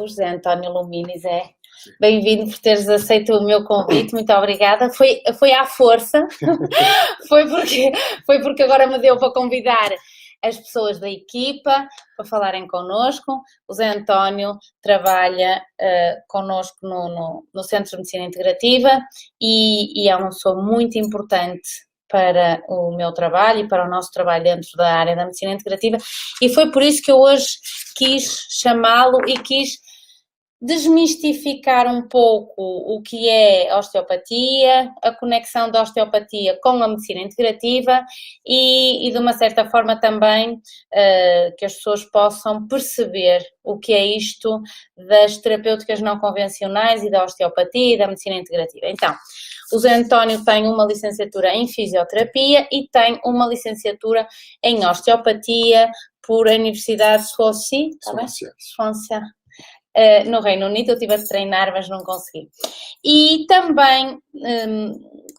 José António Lumini. Zé, bem-vindo por teres aceito o meu convite, muito obrigada. Foi à força, foi porque agora me deu para convidar as pessoas da equipa para falarem connosco. O Zé António trabalha connosco no Centro de Medicina Integrativa e é uma pessoa muito importante para o meu trabalho e para o nosso trabalho dentro da área da medicina integrativa, e foi por isso que eu hoje quis chamá-lo e quis desmistificar um pouco o que é a osteopatia, a conexão da osteopatia com a medicina integrativa e de uma certa forma também que as pessoas possam perceber o que é isto das terapêuticas não convencionais e da osteopatia e da medicina integrativa. Então, o Zé António tem uma licenciatura em fisioterapia e tem uma licenciatura em osteopatia por a Universidade de Swansea, no Reino Unido. Eu estive a treinar, mas não consegui. E também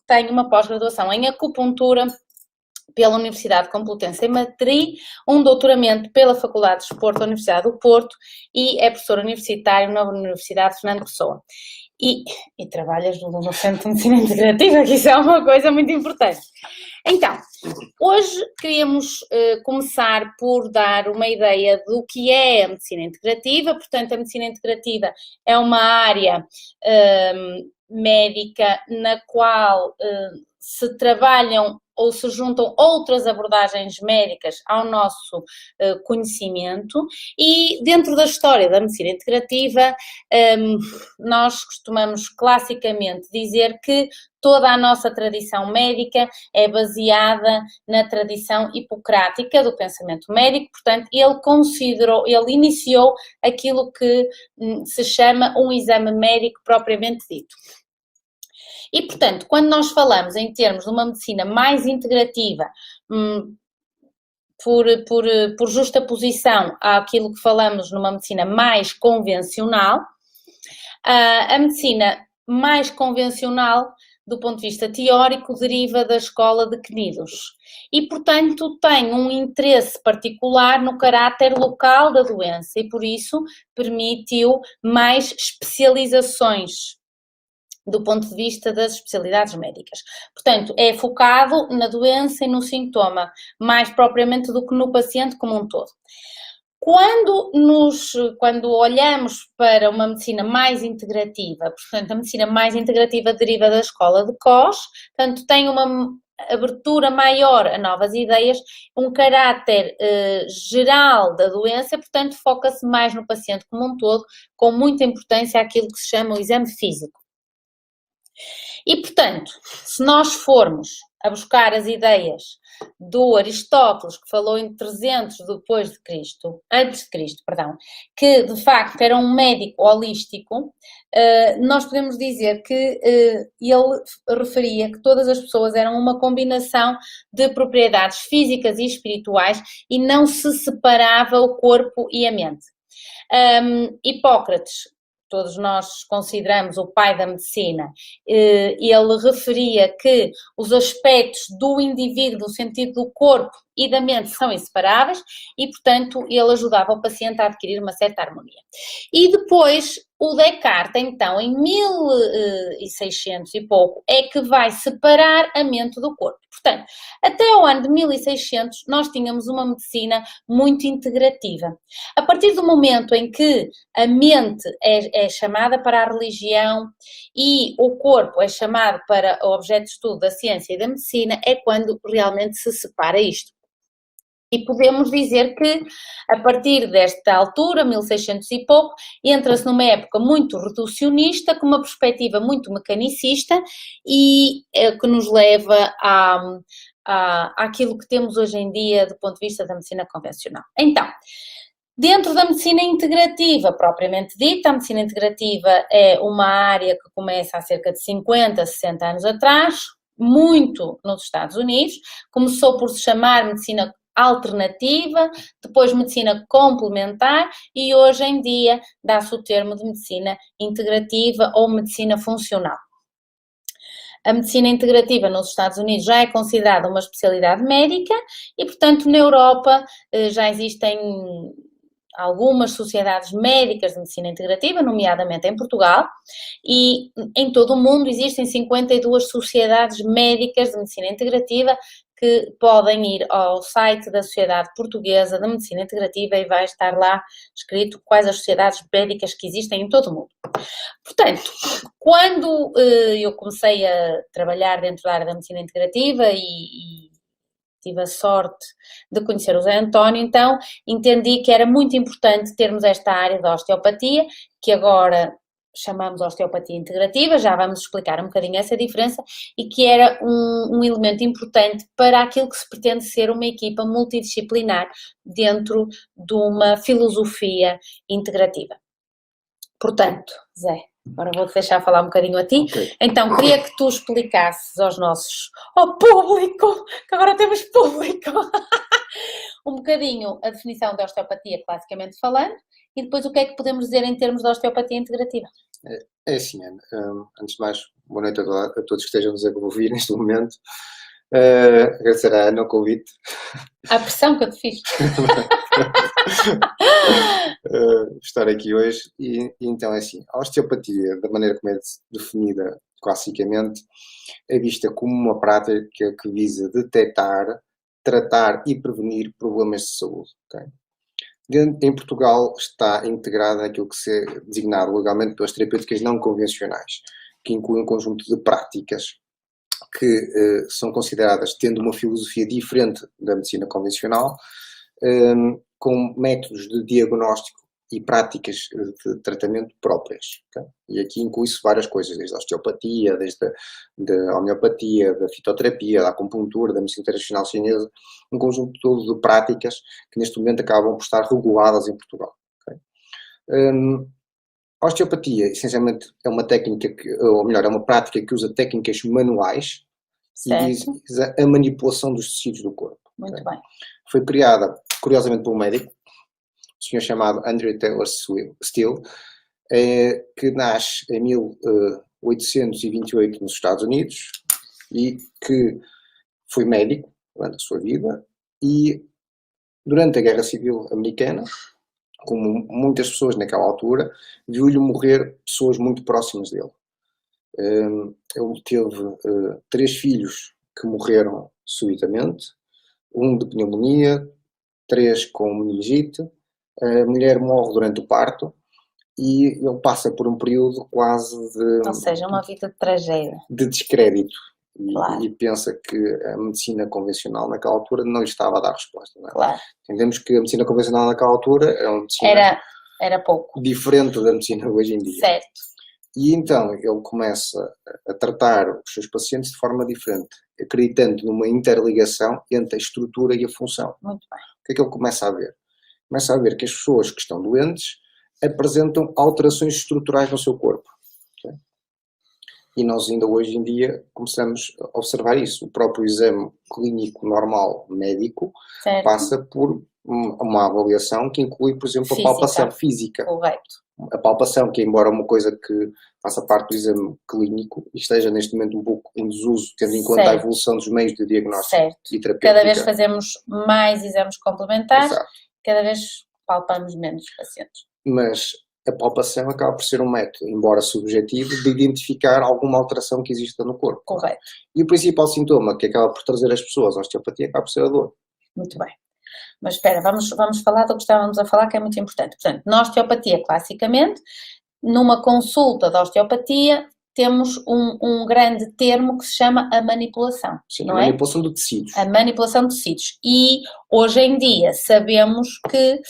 tenho uma pós-graduação em acupuntura pela Universidade Complutense em Madrid, um doutoramento pela Faculdade de Desporto da Universidade do Porto e é professor universitário na Universidade Fernando Pessoa. E trabalhas no Centro de Medicina Integrativa, que isso é uma coisa muito importante. Então, hoje queríamos começar por dar uma ideia do que é a medicina integrativa. Portanto, a medicina integrativa é uma área médica na qual se trabalham ou se juntam outras abordagens médicas ao nosso conhecimento, e dentro da história da medicina integrativa nós costumamos classicamente dizer que toda a nossa tradição médica é baseada na tradição hipocrática do pensamento médico. Portanto, ele iniciou aquilo que se chama um exame médico propriamente dito. E, portanto, quando nós falamos em termos de uma medicina mais integrativa, por justaposição àquilo que falamos numa medicina mais convencional, a medicina mais convencional, do ponto de vista teórico, deriva da escola de Cnidos e, portanto, tem um interesse particular no caráter local da doença e, por isso, permitiu mais especializações do ponto de vista das especialidades médicas. Portanto, é focado na doença e no sintoma, mais propriamente do que no paciente como um todo. Quando olhamos para uma medicina mais integrativa, portanto, a medicina mais integrativa deriva da escola de Cos, portanto, tem uma abertura maior a novas ideias, um caráter geral da doença, portanto, foca-se mais no paciente como um todo, com muita importância àquilo que se chama o exame físico. E, portanto, se nós formos a buscar as ideias do Aristóteles, que falou em 300 antes de Cristo, que de facto era um médico holístico, nós podemos dizer que ele referia que todas as pessoas eram uma combinação de propriedades físicas e espirituais e não se separava o corpo e a mente. Hipócrates, todos nós consideramos o pai da medicina, ele referia que os aspectos do indivíduo, no sentido do corpo e da mente, são inseparáveis e, portanto, ele ajudava o paciente a adquirir uma certa harmonia. E depois, o Descartes, então, em 1600 e pouco, é que vai separar a mente do corpo. Portanto, até o ano de 1600, nós tínhamos uma medicina muito integrativa. A partir do momento em que a mente é chamada para a religião e o corpo é chamado para o objeto de estudo da ciência e da medicina, é quando realmente se separa isto. E podemos dizer que, a partir desta altura, 1600 e pouco, entra-se numa época muito reducionista, com uma perspectiva muito mecanicista e que nos leva àquilo que temos hoje em dia do ponto de vista da medicina convencional. Então, dentro da medicina integrativa, propriamente dita, a medicina integrativa é uma área que começa há cerca de 50, 60 anos atrás, muito nos Estados Unidos, começou por se chamar medicina alternativa, depois medicina complementar e hoje em dia dá-se o termo de medicina integrativa ou medicina funcional. A medicina integrativa nos Estados Unidos já é considerada uma especialidade médica e, portanto, na Europa já existem algumas sociedades médicas de medicina integrativa, nomeadamente em Portugal, e em todo o mundo existem 52 sociedades médicas de medicina integrativa que podem ir ao site da Sociedade Portuguesa de Medicina Integrativa e vai estar lá escrito quais as sociedades médicas que existem em todo o mundo. Portanto, quando eu comecei a trabalhar dentro da área da medicina integrativa e tive a sorte de conhecer o Zé António, então entendi que era muito importante termos esta área da osteopatia, que agora chamamos osteopatia integrativa, já vamos explicar um bocadinho essa diferença, e que era um elemento importante para aquilo que se pretende ser uma equipa multidisciplinar dentro de uma filosofia integrativa. Portanto, Zé, agora vou-te deixar falar um bocadinho a ti. Okay. Então, queria que tu explicasses ao público, que agora temos público, um bocadinho a definição da osteopatia, classicamente falando, e depois o que é que podemos dizer em termos de osteopatia integrativa. É assim, Ana, antes de mais, boa noite a todos que estejam nos a ouvir neste momento. Agradecer à Ana o convite. A pressão que eu te fiz. Estar aqui hoje. E então é assim, a osteopatia, da maneira como é definida classicamente, é vista como uma prática que visa detectar, tratar e prevenir problemas de saúde. Okay? Em Portugal está integrada naquilo que se é designado legalmente pelas terapêuticas não convencionais, que inclui um conjunto de práticas que são consideradas tendo uma filosofia diferente da medicina convencional, com métodos de diagnóstico e práticas de tratamento próprias. Okay? E aqui inclui-se várias coisas, desde a osteopatia, desde a homeopatia, da fitoterapia, da acupuntura, da medicina tradicional chinesa, um conjunto todo de práticas que neste momento acabam por estar reguladas em Portugal. Okay? A osteopatia, essencialmente, é uma técnica, ou melhor, é uma prática que usa técnicas manuais Certo. E visa a manipulação dos tecidos do corpo. Muito Okay? bem. Foi criada, curiosamente, por um médico, um senhor chamado Andrew Taylor Still, que nasce em 1828 nos Estados Unidos e que foi médico durante a sua vida e durante a Guerra Civil Americana, como muitas pessoas naquela altura, viu-lhe morrer pessoas muito próximas dele. Ele teve 3 filhos que morreram subitamente, um de pneumonia, 3 com meningite, a mulher morre durante o parto e ele passa por um período quase de... Ou seja, uma vida de tragédia. De descrédito. Claro. E pensa que a medicina convencional naquela altura não lhe estava a dar resposta. Não é? Claro. Entendemos que a medicina convencional naquela altura era uma medicina era pouco diferente da medicina hoje em dia. Certo. E então ele começa a tratar os seus pacientes de forma diferente, acreditando numa interligação entre a estrutura e a função. Muito bem. O que é que ele começa a ver? Começa a ver que as pessoas que estão doentes apresentam alterações estruturais no seu corpo. Okay? E nós ainda hoje em dia começamos a observar isso. O próprio exame clínico normal médico Certo. passa por uma avaliação que inclui, por exemplo, a palpação física. Correto. A palpação, que embora uma coisa que faça parte do exame clínico e esteja neste momento um pouco em desuso, tendo em conta a evolução dos meios de diagnóstico e terapêutica. Cada vez fazemos mais exames complementares, Exato. Cada vez palpamos menos os pacientes. Mas a palpação acaba por ser um método, embora subjetivo, de identificar alguma alteração que exista no corpo. Correto. E o principal sintoma que acaba por trazer as pessoas à osteopatia acaba por ser a dor. Muito bem. Mas espera, vamos falar do que estávamos a falar, que é muito importante. Portanto, na osteopatia, classicamente, numa consulta da osteopatia, temos um grande termo que se chama a manipulação. Sim, não a manipulação de tecidos. A manipulação de tecidos. E hoje em dia sabemos que,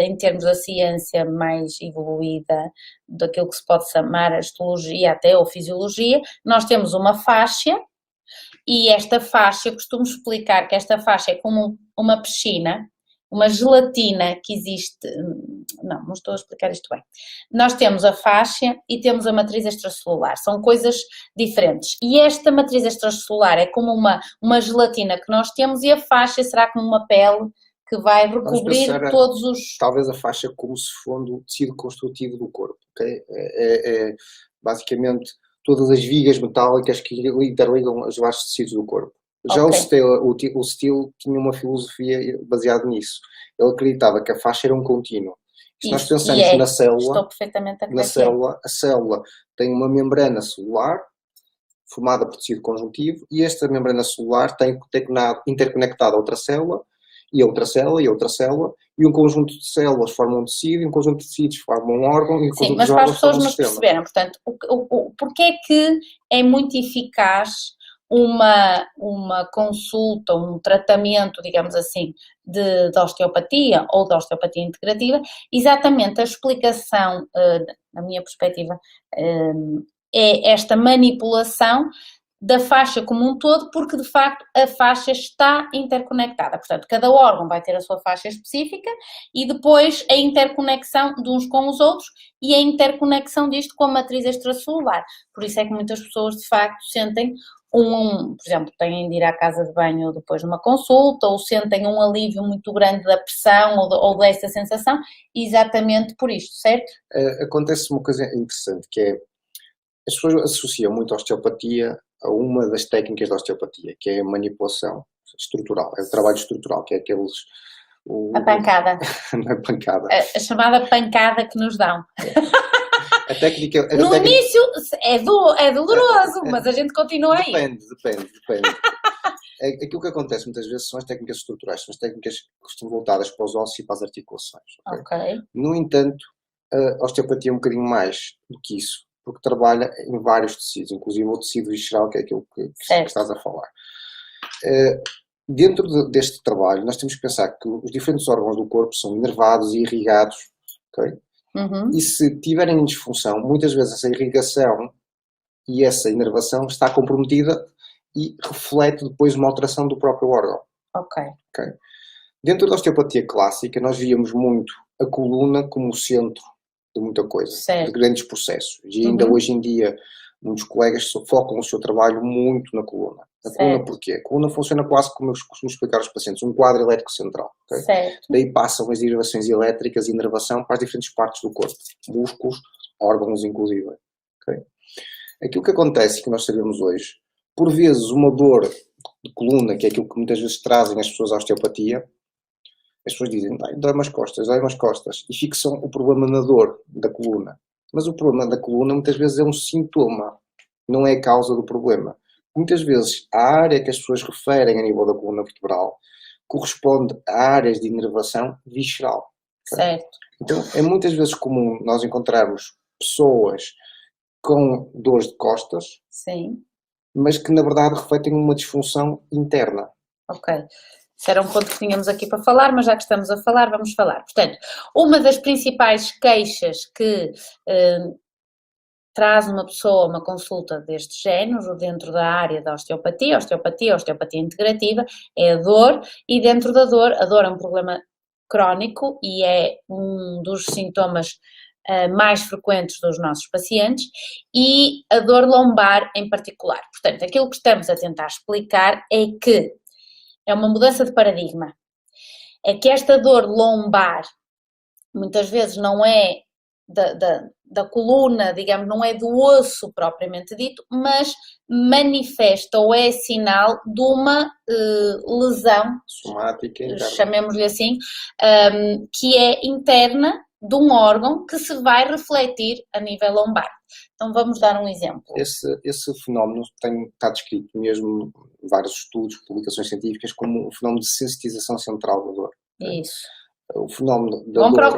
em termos da ciência mais evoluída, daquilo que se pode chamar a histologia até ou fisiologia, nós temos uma faixa. E esta faixa, eu costumo explicar que esta faixa é como uma piscina, uma gelatina que existe... Não estou a explicar isto bem. Nós temos a faixa e temos a matriz extracelular, são coisas diferentes. E esta matriz extracelular é como uma gelatina que nós temos e a faixa será como uma pele que vai recobrir todos os... Talvez a faixa como se fosse o tecido construtivo do corpo, ok? Basicamente... todas as vigas metálicas que interligam os vários tecidos do corpo. Já o Steele tinha uma filosofia baseada nisso. Ele acreditava que a faixa era um contínuo. Se nós Isso, pensamos na célula, estou perfeitamente a na célula, a célula tem uma membrana celular formada por tecido conjuntivo e esta membrana celular tem interconectada a outra célula e a outra célula e a outra célula e um conjunto de células forma um tecido e um conjunto de tecidos forma um órgão e um conjunto de órgãos forma um sistema. Sim, mas para as pessoas nos perceberam, portanto, porque é que é muito eficaz uma consulta, um tratamento, digamos assim, de osteopatia ou de osteopatia integrativa, exatamente a explicação, na minha perspectiva, é esta manipulação da faixa como um todo, porque de facto a faixa está interconectada. Portanto, cada órgão vai ter a sua faixa específica e depois a interconexão de uns com os outros e a interconexão disto com a matriz extracelular. Por isso é que muitas pessoas de facto sentem por exemplo, têm de ir à casa de banho depois de uma consulta ou sentem um alívio muito grande da pressão ou desta sensação, exatamente por isto, certo? Acontece uma coisa interessante, que é, as pessoas associam muito a osteopatia a uma das técnicas da osteopatia, que é a manipulação estrutural, é o trabalho estrutural, que é aqueles... A pancada. Não é pancada. A chamada pancada que nos dão. A técnica... No início é doloroso, mas a gente continua aí. Depende. Aquilo que acontece muitas vezes são as técnicas estruturais, são as técnicas que estão voltadas para os ossos e para as articulações. Ok. No entanto, a osteopatia é um bocadinho mais do que isso, porque trabalha em vários tecidos, inclusive o tecido visceral, que é aquilo que estás a falar. Dentro deste trabalho, nós temos que pensar que os diferentes órgãos do corpo são inervados e irrigados, ok? Uhum. E se tiverem disfunção, muitas vezes essa irrigação e essa inervação está comprometida e reflete depois uma alteração do próprio órgão. Ok. Dentro da osteopatia clássica, nós víamos muito a coluna como o centro de muita coisa, de grandes processos. E ainda hoje em dia, muitos colegas focam o seu trabalho muito na coluna. A coluna porquê? A coluna funciona quase como eu costumo explicar aos pacientes, um quadro elétrico central. Okay? Daí passam as derivações elétricas e inervação para as diferentes partes do corpo, músculos, órgãos inclusive. Okay? Aquilo que acontece, que nós sabemos hoje, por vezes uma dor de coluna, que é aquilo que muitas vezes trazem as pessoas à osteopatia, as pessoas dizem, dói-me as costas, e fixam o problema na dor da coluna. Mas o problema da coluna muitas vezes é um sintoma, não é a causa do problema. Muitas vezes a área que as pessoas referem a nível da coluna vertebral corresponde a áreas de inervação visceral. Certo. Então é muitas vezes comum nós encontrarmos pessoas com dores de costas, sim, mas que na verdade refletem uma disfunção interna. Ok. Isso era um ponto que tínhamos aqui para falar, mas já que estamos a falar, vamos falar. Portanto, uma das principais queixas que traz uma pessoa uma consulta deste género dentro da área da osteopatia integrativa, é a dor, e dentro da dor, a dor é um problema crónico e é um dos sintomas mais frequentes dos nossos pacientes, e a dor lombar em particular. Portanto, aquilo que estamos a tentar explicar é que é uma mudança de paradigma. É que esta dor lombar muitas vezes não é da coluna, digamos, não é do osso propriamente dito, mas manifesta ou é sinal de uma lesão, somática, chamemos-lhe assim, que é interna de um órgão que se vai refletir a nível lombar. Então vamos dar um exemplo. Esse fenómeno está descrito mesmo em vários estudos, publicações científicas, como um fenómeno de sensitização central da dor. Isso. O fenómeno da vão dor...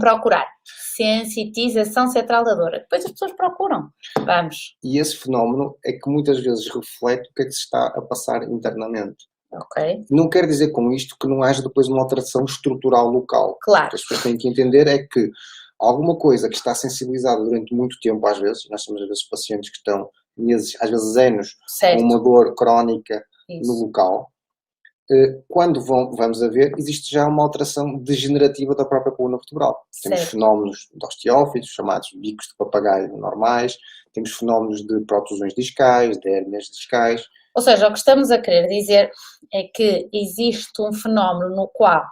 procurar. Sensitização central da dor. Depois as pessoas procuram. Vamos. E esse fenómeno é que muitas vezes reflete o que é que se está a passar internamente. Ok. Não quer dizer com isto que não haja depois uma alteração estrutural local. Claro. O que as pessoas têm que entender é que alguma coisa que está sensibilizada durante muito tempo, às vezes, nós temos às vezes pacientes que estão meses, às vezes anos, com uma dor crónica no local, quando vamos a ver, existe já uma alteração degenerativa da própria coluna vertebral. Temos fenómenos de osteófitos, chamados bicos de papagaio normais, temos fenómenos de protusões discais, de hérnias discais. Ou seja, o que estamos a querer dizer é que existe um fenómeno no qual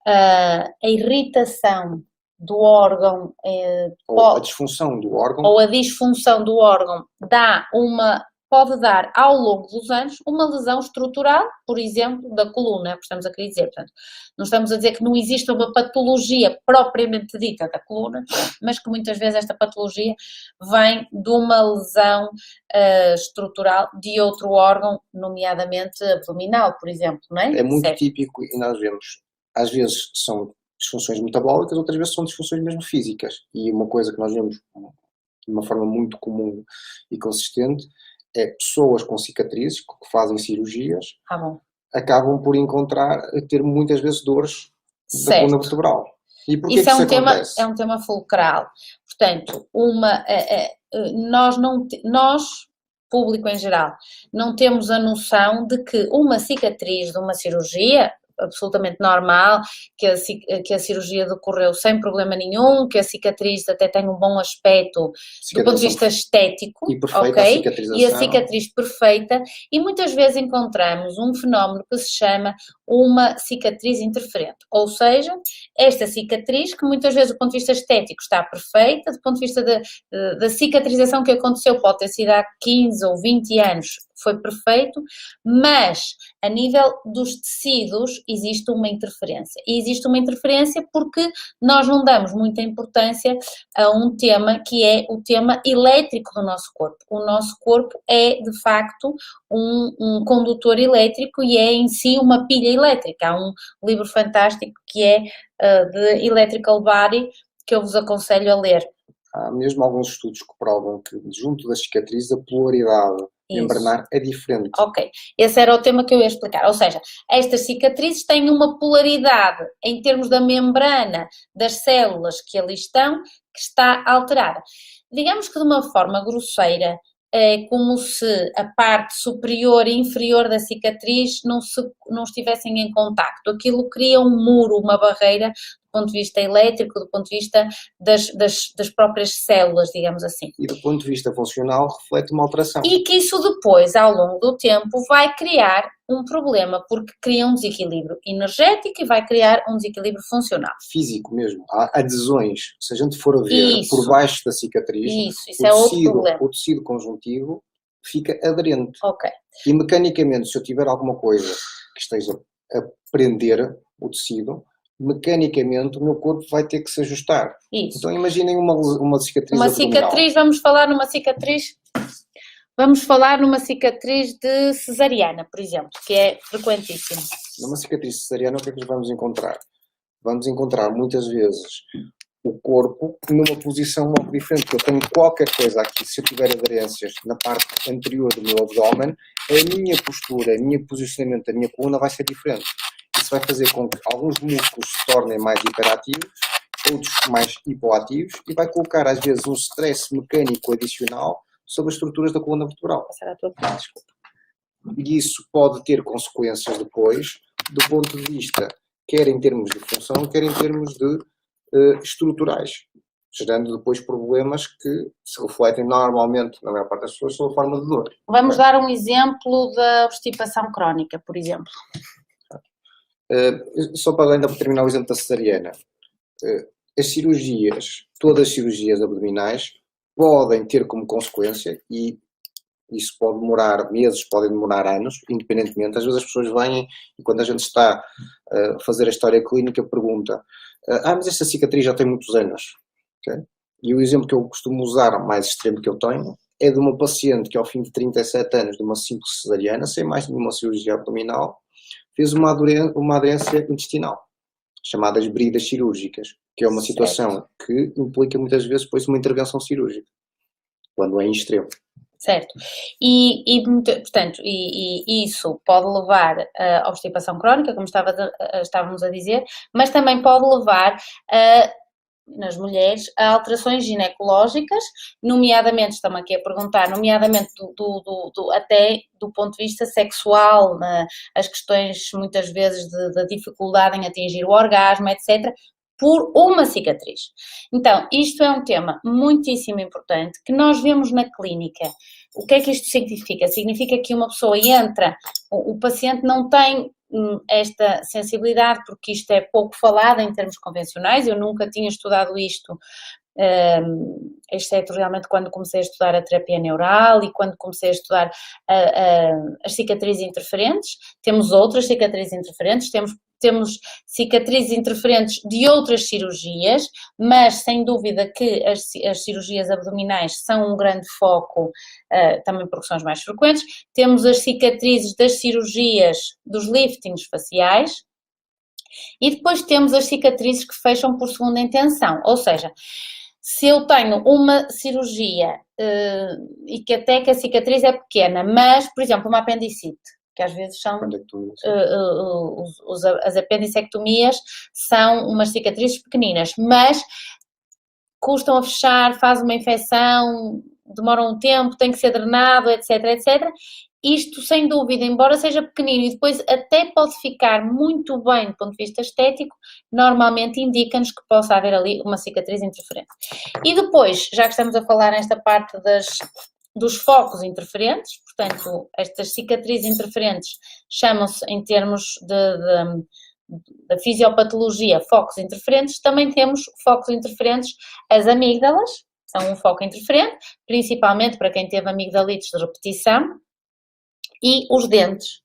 a irritação do órgão ou a disfunção do órgão ou a disfunção do órgão dá uma pode dar, ao longo dos anos, uma lesão estrutural, por exemplo, da coluna, é o que estamos a querer dizer. Portanto, não estamos a dizer que não existe uma patologia propriamente dita da coluna, mas que muitas vezes esta patologia vem de uma lesão estrutural de outro órgão, nomeadamente abdominal, por exemplo, não é? É muito Certo. típico e nós vemos, às vezes são disfunções metabólicas, outras vezes são disfunções mesmo físicas. E uma coisa que nós vemos de uma forma muito comum e consistente é pessoas com cicatrizes, que fazem cirurgias, Bom. acabam por ter muitas vezes dores da coluna vertebral. E porquê isso que isso acontece? É um tema fulcral. Portanto, nós, público em geral, não temos a noção de que uma cicatriz de uma cirurgia absolutamente normal, que a cirurgia decorreu sem problema nenhum, que a cicatriz até tem um bom aspecto do ponto de vista estético, e perfeita, ok? a E a cicatriz perfeita, e muitas vezes encontramos um fenómeno que se chama uma cicatriz interferente, ou seja, esta cicatriz que muitas vezes do ponto de vista estético está perfeita, do ponto de vista da cicatrização que aconteceu pode ter sido há 15 ou 20 anos, foi perfeito, mas a nível dos tecidos existe uma interferência. E existe uma interferência porque nós não damos muita importância a um tema que é o tema elétrico do nosso corpo. O nosso corpo é, de facto, um condutor elétrico e é em si uma pilha elétrica. Há um livro fantástico que é de Electrical Body que eu vos aconselho a ler. Há mesmo alguns estudos que provam que junto das cicatrizes a polaridade membranar é diferente. Ok, esse era o tema que eu ia explicar, ou seja, estas cicatrizes têm uma polaridade em termos da membrana das células que ali estão, que está alterada. Digamos que de uma forma grosseira, é como se a parte superior e inferior da cicatriz não estivessem em contacto. Aquilo cria um muro, uma barreira, do ponto de vista elétrico, do ponto de vista das próprias células, digamos assim. E do ponto de vista funcional reflete uma alteração. E que isso depois, ao longo do tempo, vai criar um problema, porque cria um desequilíbrio energético e vai criar um desequilíbrio funcional. Físico mesmo. Há adesões. Se a gente for a ver por baixo da cicatriz, isso é outro problema. O tecido conjuntivo fica aderente. Ok. E mecanicamente, se eu tiver alguma coisa que esteja a prender o tecido, mecanicamente o meu corpo vai ter que se ajustar. Isso. Então imaginem uma cicatriz abdominal. Vamos falar numa cicatriz de cesariana, por exemplo, que é frequentíssimo. Numa cicatriz cesariana, o que é que nós vamos encontrar? Vamos encontrar muitas vezes o corpo numa posição logo diferente, porque eu tenho qualquer coisa aqui, se eu tiver aderências na parte anterior do meu abdômen, a minha postura, o meu posicionamento da minha coluna vai ser diferente. Isso vai fazer com que alguns músculos se tornem mais hiperativos, outros mais hipoativos, e vai colocar às vezes um stress mecânico adicional sobre as estruturas da coluna vertebral. E isso pode ter consequências depois, do ponto de vista, quer em termos de função, quer em termos de estruturais, gerando depois problemas que se refletem normalmente, na maior parte das pessoas, sob a forma de dor. Vamos dar um exemplo da obstipação crónica, por exemplo. Só para ainda terminar o exemplo da cesariana, as cirurgias, todas as cirurgias abdominais podem ter como consequência, e isso pode demorar meses, pode demorar anos, independentemente. Às vezes as pessoas vêm e quando a gente está a fazer a história clínica pergunta mas esta cicatriz já tem muitos anos. Okay? E o exemplo que eu costumo usar, mais extremo que eu tenho, é de uma paciente que ao fim de 37 anos de uma simples cesariana, sem mais nenhuma cirurgia abdominal, fez uma aderência intestinal, chamadas bridas cirúrgicas, que é uma situação que implica muitas vezes depois uma intervenção cirúrgica, quando é em extremo. Certo. Portanto, isso pode levar à obstipação crónica, como estávamos a dizer, mas também pode levar nas mulheres a alterações ginecológicas, nomeadamente, estamos aqui a perguntar, nomeadamente até do ponto de vista sexual, as questões muitas vezes da dificuldade em atingir o orgasmo, etc., por uma cicatriz. Então, isto é um tema muitíssimo importante que nós vemos na clínica. O que é que isto significa? Significa que uma pessoa entra, o paciente não tem esta sensibilidade, porque isto é pouco falado em termos convencionais, eu nunca tinha estudado isto exceto realmente quando comecei a estudar a terapia neural e quando comecei a estudar as cicatrizes interferentes. Temos outras cicatrizes interferentes, temos cicatrizes interferentes de outras cirurgias, mas sem dúvida que as cirurgias abdominais são um grande foco, também porque são as mais frequentes. Temos as cicatrizes das cirurgias dos liftings faciais e depois temos as cicatrizes que fecham por segunda intenção, ou seja, se eu tenho uma cirurgia e que até que a cicatriz é pequena, mas, por exemplo, uma apendicite, que às vezes são as apendicectomias são umas cicatrizes pequeninas, mas custam a fechar, faz uma infecção, demoram um tempo, tem que ser drenado, etc, etc. Isto, sem dúvida, embora seja pequenino e depois até pode ficar muito bem do ponto de vista estético, normalmente indica-nos que possa haver ali uma cicatriz interferente. E depois, já que estamos a falar nesta parte dos focos interferentes, portanto, estas cicatrizes interferentes chamam-se, em termos da fisiopatologia, focos interferentes. Também temos focos interferentes, as amígdalas, são um foco interferente, principalmente para quem teve amigdalites de repetição, e os dentes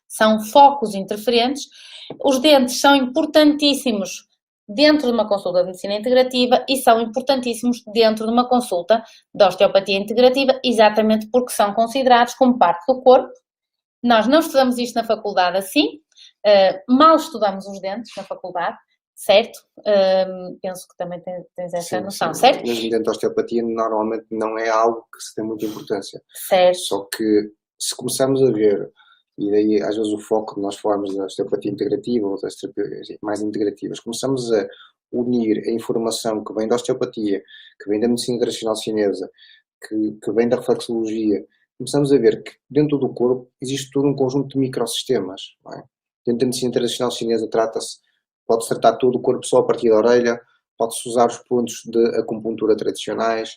são focos interferentes. Os dentes são importantíssimos dentro de uma consulta de medicina integrativa e são importantíssimos dentro de uma consulta de osteopatia integrativa, exatamente porque são considerados como parte do corpo. Nós não estudamos isto na faculdade assim, mal estudamos os dentes na faculdade, certo? Penso que também tens essa noção, certo? Mesmo dentro da osteopatia, normalmente não é algo que se tem muita importância. Certo. Só que se começarmos a ver, e daí às vezes o foco de nós falarmos da osteopatia integrativa ou das terapias mais integrativas, começamos a unir a informação que vem da osteopatia, que vem da medicina tradicional chinesa, que vem da reflexologia, começamos a ver que dentro do corpo existe todo um conjunto de microsistemas, não é? Dentro da medicina tradicional chinesa pode-se tratar todo o corpo só a partir da orelha, pode-se usar os pontos de acupuntura tradicionais,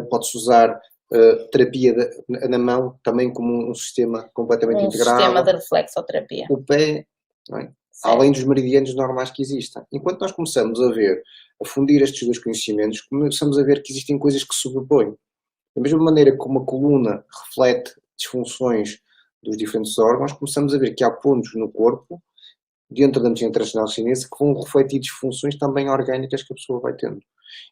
pode-se usar terapia na mão também como um sistema completamente integrado. Um sistema de reflexoterapia. O pé, não é? Além dos meridianos normais que existem. Enquanto nós começamos a fundir estes dois conhecimentos, começamos a ver que existem coisas que se sobrepõem. Da mesma maneira como a coluna reflete disfunções dos diferentes órgãos, começamos a ver que há pontos no corpo, dentro da medicina tradicional chinesa, que vão refletir disfunções também orgânicas que a pessoa vai tendo.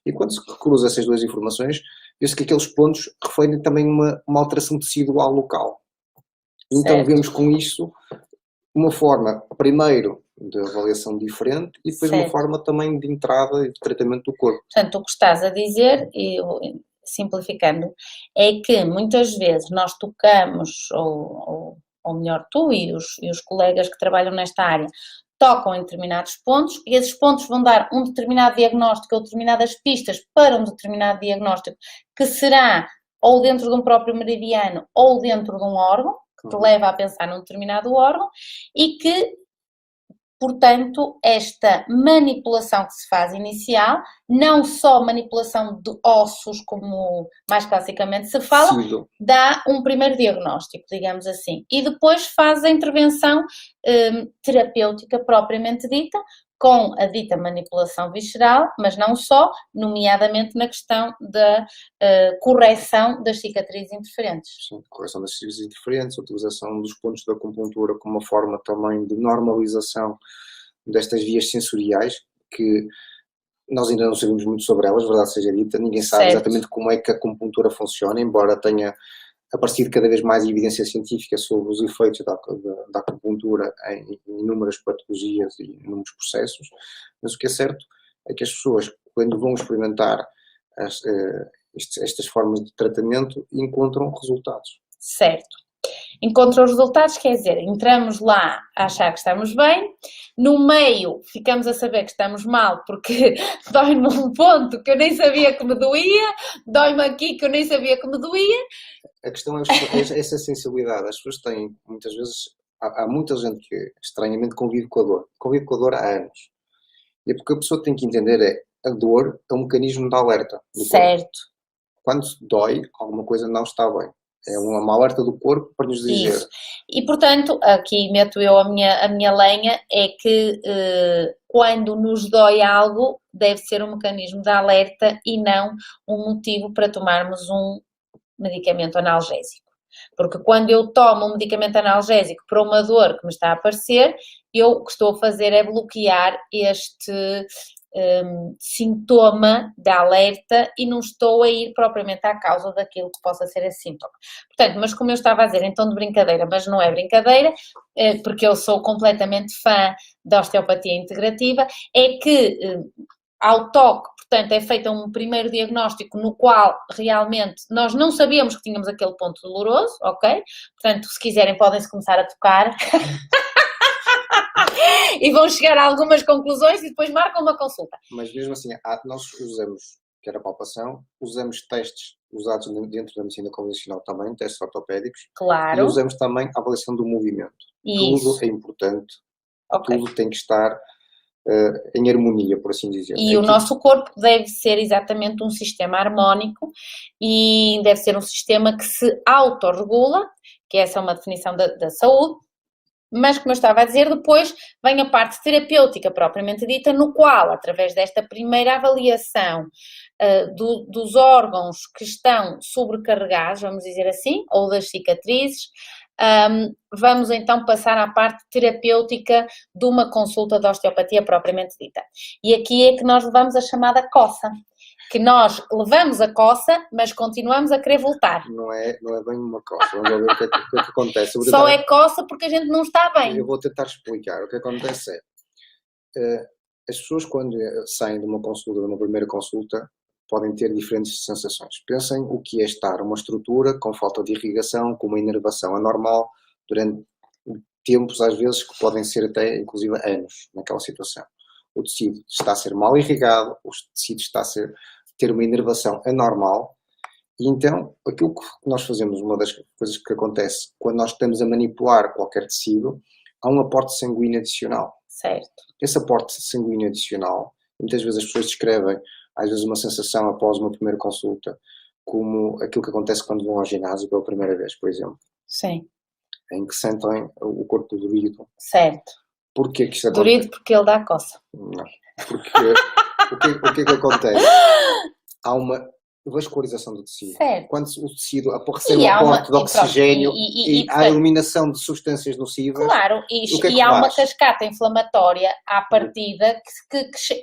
E quando se cruza essas duas informações, vê-se que aqueles pontos refletem também uma alteração tecidual local. Então certo. Vemos com isso uma forma, primeiro, de avaliação diferente e depois certo. Uma forma também de entrada e de tratamento do corpo. Portanto, o que estás a dizer, e simplificando, é que muitas vezes nós tocamos, ou melhor tu e os colegas que trabalham nesta área, tocam em determinados pontos e esses pontos vão dar um determinado diagnóstico ou determinadas pistas para um determinado diagnóstico que será ou dentro de um próprio meridiano ou dentro de um órgão, que te leva a pensar num determinado órgão e que, portanto, esta manipulação que se faz inicial, não só manipulação de ossos, como mais classicamente se fala, sim, dá um primeiro diagnóstico, digamos assim, e depois faz a intervenção terapêutica propriamente dita, com a dita manipulação visceral, mas não só, nomeadamente na questão da correção das cicatrizes interferentes. Sim, correção das cicatrizes interferentes, a utilização dos pontos da acupuntura como uma forma também de normalização destas vias sensoriais, que nós ainda não sabemos muito sobre elas, verdade seja dita, ninguém sabe certo. Exatamente como é que a acupuntura funciona, embora tenha aparecido cada vez mais evidência científica sobre os efeitos da acupuntura em inúmeras patologias e inúmeros processos, mas o que é certo é que as pessoas, quando vão experimentar estas formas de tratamento, encontram resultados. Certo. Encontram os resultados, quer dizer, entramos lá a achar que estamos bem, no meio ficamos a saber que estamos mal porque dói-me um ponto que eu nem sabia que me doía, dói-me aqui que eu nem sabia que me doía. A questão é essa sensibilidade. As pessoas têm, muitas vezes, há muita gente que estranhamente convive com a dor há anos. E é porque a pessoa tem que entender a dor é um mecanismo de alerta do certo. Corpo. Quando dói, alguma coisa não está bem. É uma alerta do corpo para nos dizer. Isso. E, portanto, aqui meto eu a minha lenha, é que quando nos dói algo, deve ser um mecanismo de alerta e não um motivo para tomarmos um medicamento analgésico. Porque quando eu tomo um medicamento analgésico para uma dor que me está a aparecer, eu o que estou a fazer é bloquear este sintoma de alerta e não estou a ir propriamente à causa daquilo que possa ser esse sintoma. Portanto, mas como eu estava a dizer, em tom de brincadeira, mas não é brincadeira, porque eu sou completamente fã da osteopatia integrativa, é que ao toque, portanto, é feito um primeiro diagnóstico no qual realmente nós não sabíamos que tínhamos aquele ponto doloroso, ok? Portanto, se quiserem podem-se começar a tocar e vão chegar a algumas conclusões e depois marcam uma consulta. Mas mesmo assim, nós usamos, que era a palpação, usamos testes usados dentro da medicina convencional também, testes ortopédicos, Claro. e usamos também a avaliação do movimento. Isso. Tudo é importante, Ok. tudo tem que estar em harmonia, por assim dizer. E o nosso corpo deve ser exatamente um sistema harmónico e deve ser um sistema que se autorregula, que essa é uma definição da saúde, mas, como eu estava a dizer, depois vem a parte terapêutica propriamente dita, no qual, através desta primeira avaliação dos órgãos que estão sobrecarregados, vamos dizer assim, ou das cicatrizes, vamos então passar à parte terapêutica de uma consulta de osteopatia propriamente dita. E aqui é que nós levamos a chamada coça, que nós levamos a coça, mas continuamos a querer voltar. Não é bem uma coça, vamos ver o que é que acontece. Só é coça porque a gente não está bem. Eu vou tentar explicar. O que acontece as pessoas quando saem de uma consulta, de uma primeira consulta, podem ter diferentes sensações. Pensem o que é estar uma estrutura com falta de irrigação, com uma inervação anormal, durante tempos, às vezes, que podem ser até, inclusive, anos, naquela situação. O tecido está a ser mal irrigado, o tecido está a ter uma inervação anormal, e então, aquilo que nós fazemos, uma das coisas que acontece, quando nós estamos a manipular qualquer tecido, há um aporte sanguíneo adicional. Certo. Esse aporte sanguíneo adicional, muitas vezes as pessoas descrevem, às vezes, uma sensação após uma primeira consulta, como aquilo que acontece quando vão ao ginásio pela primeira vez, por exemplo. Sim. Em que sentem o corpo dorido. Certo. Porquê que isto Dorido acontece? porque ele dá coça. Não. Porque o que é que acontece? Há uma vascularização do tecido. Certo. Quando o tecido recebe o aporte de oxigênio e há a eliminação de substâncias nocivas. Claro, e há uma cascata inflamatória à partida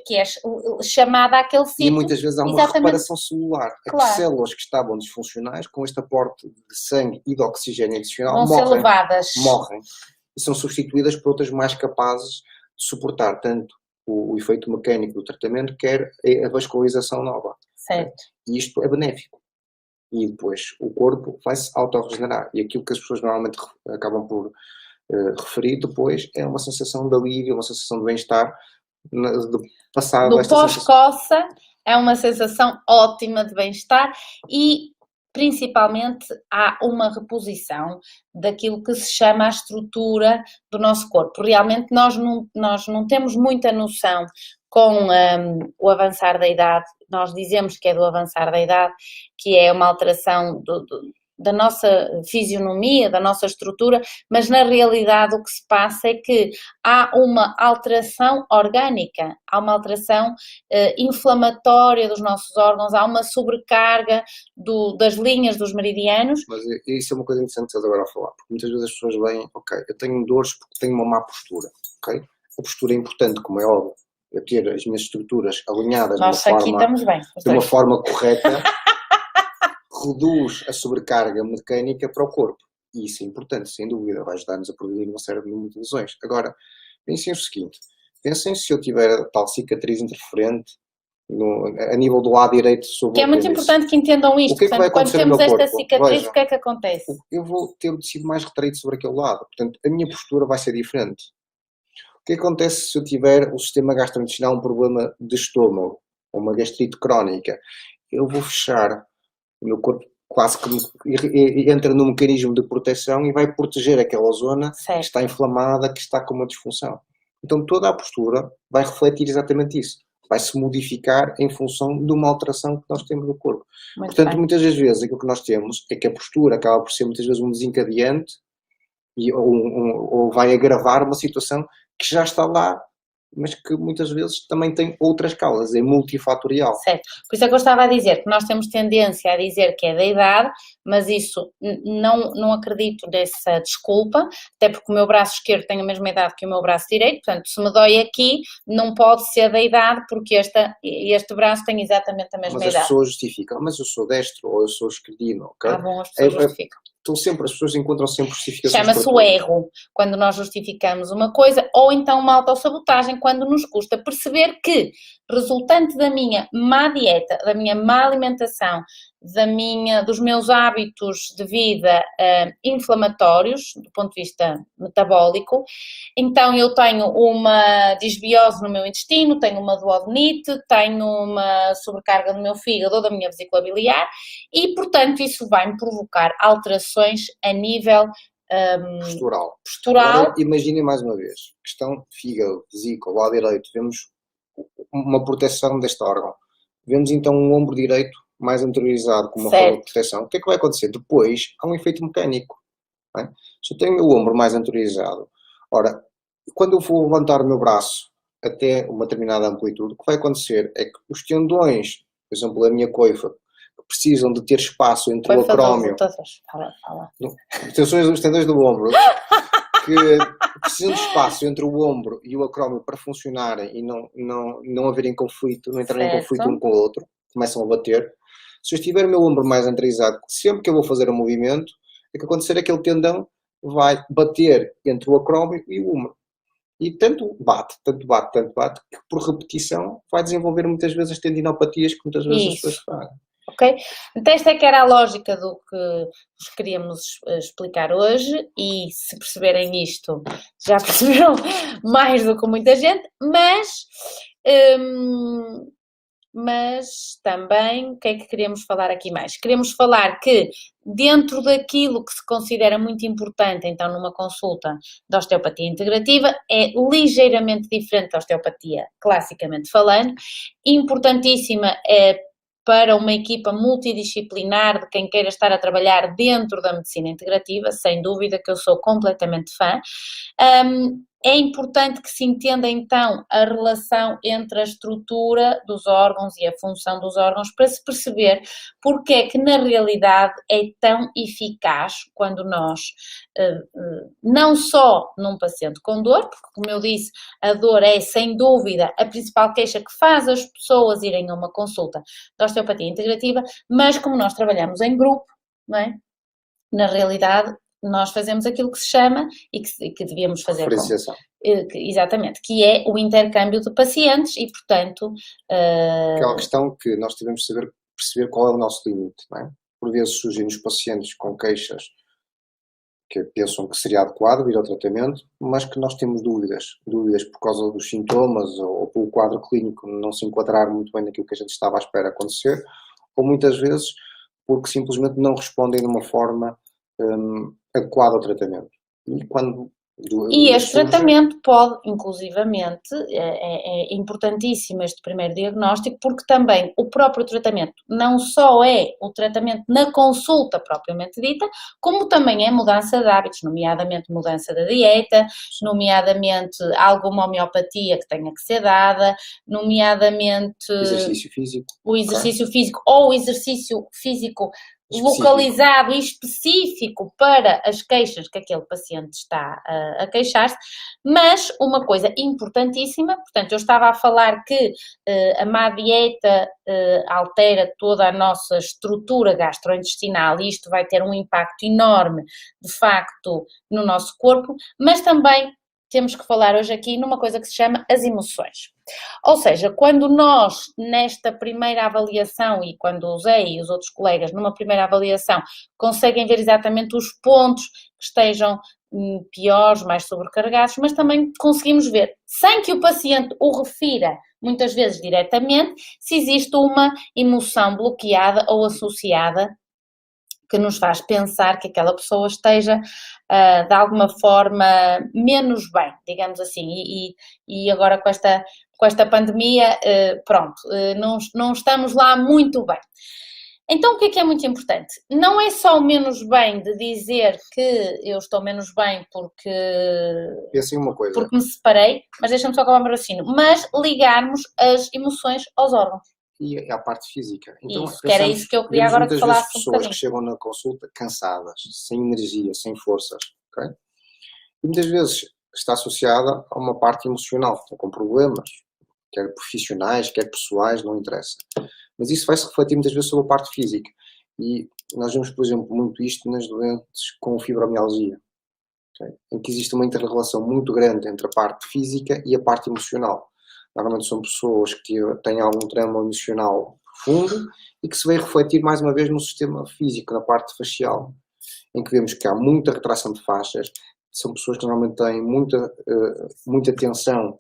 que é chamada àquele sítio. E muitas vezes há uma reparação celular. Claro. As células que estavam disfuncionais, com este aporte de sangue e de oxigênio adicional, vão ser levadas. Morrem. E são substituídas por outras mais capazes de suportar tanto o efeito mecânico do tratamento, quer a vascularização nova. Certo. E isto é benéfico. E depois o corpo vai-se autorregenerar. E aquilo que as pessoas normalmente acabam por referir depois é uma sensação de alívio, uma sensação de bem-estar passado esta sensação. No pós-coça é uma sensação ótima de bem-estar e principalmente há uma reposição daquilo que se chama a estrutura do nosso corpo. Realmente nós não temos muita noção com o avançar da idade, nós dizemos que é do avançar da idade, que é uma alteração da nossa fisionomia, da nossa estrutura, mas na realidade o que se passa é que há uma alteração orgânica, há uma alteração inflamatória dos nossos órgãos, há uma sobrecarga das linhas dos meridianos. Mas isso é uma coisa interessante que estás agora a falar, porque muitas vezes as pessoas veem, ok, eu tenho dores porque tenho uma má postura, ok? A postura é importante, como é óbvio, eu ter as minhas estruturas alinhadas de uma forma correta, reduz a sobrecarga mecânica para o corpo. E isso é importante, sem dúvida, vai ajudar-nos a prevenir uma série de lesões. Agora, pensem o seguinte, pensem se eu tiver a tal cicatriz interferente a nível do lado direito sobre o que é muito importante que entendam isto. O que é que vai acontecer no meu corpo? Quando temos esta cicatriz, Veja, o que é que acontece? Eu vou ter o tecido mais retraído sobre aquele lado. Portanto, a minha postura vai ser diferente. O que acontece se eu tiver o sistema gastrointestinal um problema de estômago, ou uma gastrite crónica? Eu vou fechar, o meu corpo quase que entra num mecanismo de proteção e vai proteger aquela zona que está inflamada, que está com uma disfunção. Então toda a postura vai refletir exatamente isso. Vai se modificar em função de uma alteração que nós temos no corpo. Portanto, muitas das vezes aquilo que nós temos é que a postura acaba por ser muitas vezes um desencadeante ou vai agravar uma situação que já está lá mas que muitas vezes também tem outras causas, é multifatorial. Certo. Por isso é que eu estava a dizer que nós temos tendência a dizer que é da idade, mas isso não acredito nessa desculpa, até porque o meu braço esquerdo tem a mesma idade que o meu braço direito, portanto, se me dói aqui, não pode ser da idade, porque este braço tem exatamente a mesma Mas idade. as pessoas justificam, mas eu sou destro ou eu sou esquerdino, ok? Bom, as pessoas justificam. As pessoas encontram sempre justificações. Chama-se o erro, quando nós justificamos uma coisa, ou então uma autossabotagem, quando nos custa perceber que, resultante da minha má dieta, da minha má alimentação, dos meus hábitos de vida inflamatórios, do ponto de vista metabólico, então eu tenho uma disbiose no meu intestino, tenho uma duodenite, tenho uma sobrecarga no meu fígado ou da minha vesícula biliar e, portanto, isso vai-me provocar alterações a nível postural. Agora, imaginem mais uma vez, questão fígado, vesícula, lado direito, vemos uma proteção deste órgão. Vemos então um ombro direito mais anteriorizado com uma forma de proteção. O que é que vai acontecer? Depois há um efeito mecânico. Não é? Se eu tenho o ombro mais anteriorizado, ora, quando eu vou levantar o meu braço até uma determinada amplitude, o que vai acontecer é que os tendões, por exemplo, a minha coifa, que precisam de ter espaço entre o acrómio. Os tendões do ombro, que precisam de espaço entre o ombro e o acrómio para funcionarem e não haverem conflito, não entrarem em conflito um com o outro, começam a bater. Se eu estiver o meu ombro mais anterizado, sempre que eu vou fazer um movimento, o que acontecer é que aquele tendão vai bater entre o acrómio e o ombro. E tanto bate, que por repetição vai desenvolver muitas vezes as tendinopatias que muitas vezes as pessoas fazem. Ok? Então esta é que era a lógica do que vos queríamos explicar hoje e se perceberem isto já perceberam mais do que muita gente, mas também o que é que queremos falar aqui mais? Queremos falar que dentro daquilo que se considera muito importante, então numa consulta de osteopatia integrativa, é ligeiramente diferente da osteopatia classicamente falando, importantíssima é para uma equipa multidisciplinar de quem queira estar a trabalhar dentro da medicina integrativa, sem dúvida que eu sou completamente fã. É importante que se entenda então a relação entre a estrutura dos órgãos e a função dos órgãos para se perceber porque é que na realidade é tão eficaz quando nós, não só num paciente com dor, porque como eu disse, a dor é sem dúvida a principal queixa que faz as pessoas irem a uma consulta de osteopatia integrativa, mas como nós trabalhamos em grupo, não é? Na realidade nós fazemos aquilo que se chama e que devíamos fazer diferenciação. Exatamente, que é o intercâmbio de pacientes e, portanto... Aquela questão que nós devemos perceber qual é o nosso limite, não é? Por vezes surgem os pacientes com queixas que pensam que seria adequado ir ao tratamento, mas que nós temos dúvidas por causa dos sintomas ou pelo quadro clínico não se enquadrar muito bem naquilo que a gente estava à espera acontecer, ou muitas vezes porque simplesmente não respondem de uma forma adequada ao tratamento. E este tratamento pode, inclusivamente, é importantíssimo este primeiro diagnóstico, porque também o próprio tratamento não só é o tratamento na consulta propriamente dita, como também é mudança de hábitos, nomeadamente mudança da dieta, nomeadamente alguma homeopatia que tenha que ser dada, nomeadamente exercício físico. O exercício físico ou o exercício físico localizado e específico para as queixas que aquele paciente está a queixar-se, mas uma coisa importantíssima, portanto, eu estava a falar que a má dieta altera toda a nossa estrutura gastrointestinal e isto vai ter um impacto enorme, de facto, no nosso corpo, mas também temos que falar hoje aqui numa coisa que se chama as emoções. Ou seja, quando nós, nesta primeira avaliação, e quando o Zé e os outros colegas, numa primeira avaliação, conseguem ver exatamente os pontos que estejam piores, mais sobrecarregados, mas também conseguimos ver, sem que o paciente o refira, muitas vezes diretamente, se existe uma emoção bloqueada ou associada que nos faz pensar que aquela pessoa esteja de alguma forma menos bem, digamos assim, e agora com esta pandemia, não estamos lá muito bem. Então, o que é muito importante? Não é só o menos bem de dizer que eu estou menos bem porque Pensem uma coisa. porque me separei, mas deixa-me só acabar o meu raciocínio, mas ligarmos as emoções aos órgãos. E à parte física. Então, Isso, que era isso que eu queria vemos agora que muitas vezes falasse um pessoas que bocadinho. chegam na consulta cansadas, sem energia, sem forças, ok? E muitas vezes está associada a uma parte emocional, estão com problemas, quer profissionais, quer pessoais, não interessa. Mas isso vai se refletir muitas vezes sobre a parte física. E nós vemos, por exemplo, muito isto nas doentes com fibromialgia, okay? Em que existe uma interrelação muito grande entre a parte física e a parte emocional. Normalmente são pessoas que têm algum trauma emocional profundo e que se vai refletir mais uma vez no sistema físico, na parte facial, em que vemos que há muita retração de faixas, são pessoas que normalmente têm muita tensão,